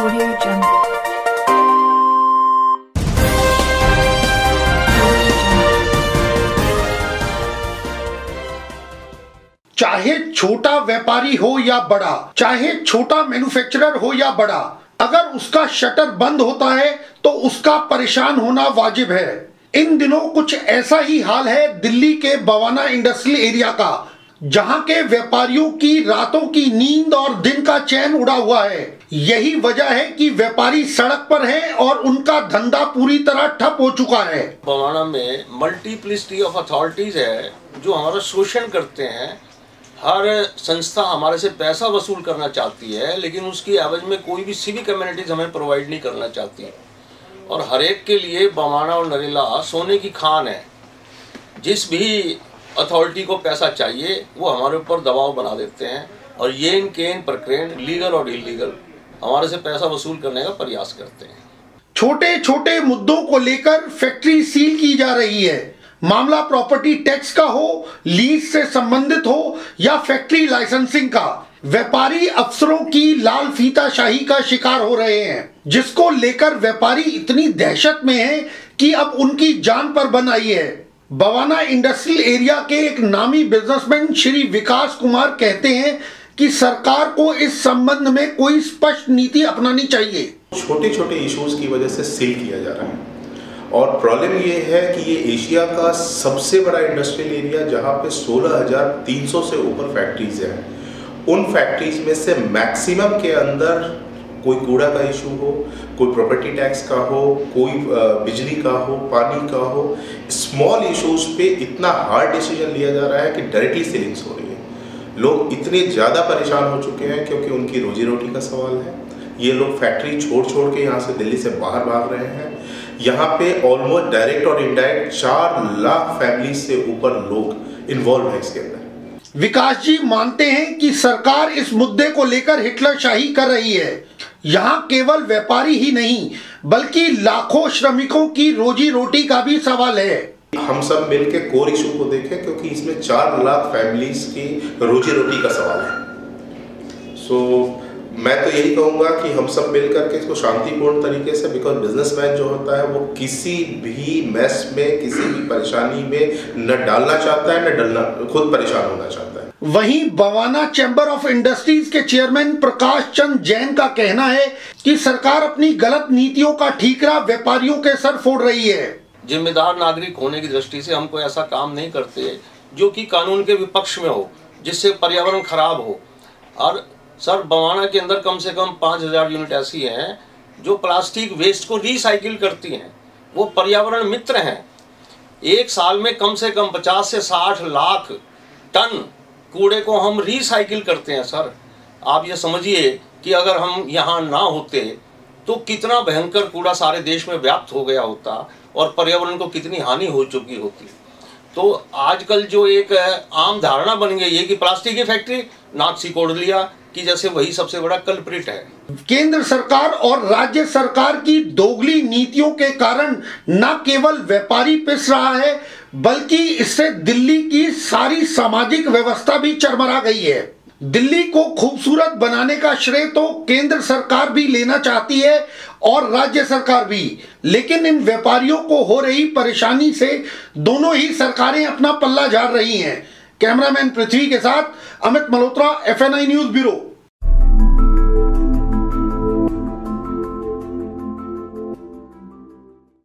Audio Jungle. चाहे छोटा व्यापारी हो या बड़ा, चाहे छोटा मैन्युफैक्चरर हो या बड़ा, अगर उसका शटर बंद होता है तो उसका परेशान होना वाजिब है। इन दिनों कुछ ऐसा ही हाल है दिल्ली के बवाना इंडस्ट्रियल एरिया का, जहां के व्यापारियों की रातों की नींद और दिन का चैन उड़ा हुआ है। यही वजह है कि व्यापारी सड़क पर हैं और उनका धंधा पूरी तरह ठप हो चुका है। बवाना में मल्टीप्लिसिटी ऑफ अथॉरिटीज है जो हमारा शोषण करते हैं। हर संस्था हमारे से पैसा वसूल करना चाहती है, लेकिन उसकी एवज में कोई भी सिविक कम्युनिटीज हमें प्रोवाइड नहीं करना चाहती। और हर एक के लिए बवाना और नरेला सोने की खान है। जिस भी अथॉरिटी को पैसा चाहिए वो हमारे ऊपर दबाव बना देते हैं और ये इनके प्रकरण लीगल और इलीगल हमारे से पैसा वसूल करने का प्रयास करते हैं। छोटे छोटे मुद्दों को लेकर फैक्ट्री सील की जा रही है। मामला प्रॉपर्टी टैक्स का हो, लीज से संबंधित हो या फैक्ट्री लाइसेंसिंग का, व्यापारी अफसरों की लाल फीताशाही का शिकार हो रहे हैं, जिसको लेकर व्यापारी इतनी दहशत में हैं कि अब उनकी जान पर बन आई है। बवाना इंडस्ट्रियल एरिया के एक नामी बिजनेसमैन श्री विकास कुमार कहते हैं कि सरकार को इस संबंध में कोई स्पष्ट नीति अपनानी चाहिए। छोटे छोटे इश्यूज की वजह से सील किया जा रहा है और प्रॉब्लम ये है कि ये एशिया का सबसे बड़ा इंडस्ट्रियल एरिया जहाँ पे 16,300 से ऊपर फैक्ट्रीज हैं। उन फैक्ट्रीज में से मैक्सिमम के अंदर कोई कूड़ा का इशू हो, कोई प्रॉपर्टी टैक्स का हो, कोई बिजली का हो, पानी का हो, स्मॉल इश्यूज पे इतना हार्ड डिसीजन लिया जा रहा है कि डायरेक्टली सीलिंग्स हो रही है। लोग इतने ज़्यादा परेशान हो चुके हैं क्योंकि उनकी रोजी रोटी का सवाल है। ये लोग फैक्ट्री छोड़ के यहाँ से दिल्ली से बाहर भाग रहे हैं। यहाँ पे ऑलमोस्ट डायरेक्ट और इनडायरेक्ट 4 लाख फैमिली से ऊपर लोग इन्वॉल्व है इसके अंदर। विकास जी मानते हैं कि सरकार इस मुद्दे को लेकर हिटलरशाही कर रही है। यहाँ केवल व्यापारी ही नहीं बल्कि लाखों श्रमिकों की रोजी रोटी का भी सवाल है। हम सब मिलके कोर इशू को देखें क्योंकि इसमें 4 लाख फैमिलीज की रोजी रोटी का सवाल है। सो मैं तो यही कहूँगा कि हम सब मिल करके इसको शांतिपूर्ण तरीके से, बिकॉज बिजनेसमैन जो होता है वो किसी भी मेस में, किसी भी परेशानी में न डालना चाहता है न डलना, खुद परेशान होना चाहता है। वहीं बवाना चैम्बर ऑफ इंडस्ट्रीज के चेयरमैन प्रकाश चंद जैन का कहना है कि सरकार अपनी गलत नीतियों का ठीकरा व्यापारियों के सर फोड़ रही है। जिम्मेदार नागरिक होने की दृष्टि से हम कोई ऐसा काम नहीं करते जो कि कानून के विपक्ष में हो, जिससे पर्यावरण खराब हो। और सर, बवाना के अंदर कम से कम 5,000 यूनिट ऐसी हैं जो प्लास्टिक वेस्ट को रिसाइकिल करती हैं। वो पर्यावरण मित्र हैं। एक साल में कम से कम 50 से 60 लाख टन कूड़े को हम रिसाइकिल करते हैं। सर, आप ये समझिए कि अगर हम यहाँ ना होते तो कितना भयंकर कूड़ा सारे देश में व्याप्त हो गया होता और पर्यावरण को कितनी हानि हो चुकी होती। तो आजकल जो एक आम धारणा बन गई है कि प्लास्टिक की फैक्ट्री, नाक सिकोड़ लिया कि जैसे वही सबसे बड़ा कल्प्रिट है। केंद्र सरकार और राज्य सरकार की दोगली नीतियों के कारण न केवल व्यापारी पिस रहा है बल्कि इससे दिल्ली की सारी सामाजिक व्यवस्था भी चरमरा गई है। दिल्ली को खूबसूरत बनाने का श्रेय तो केंद्र सरकार भी लेना चाहती है और राज्य सरकार भी, लेकिन इन व्यापारियों को हो रही परेशानी से दोनों ही सरकारें अपना पल्ला झाड़ रही हैं। कैमरामैन पृथ्वी के साथ Amit Malhotra, FNI news bureau.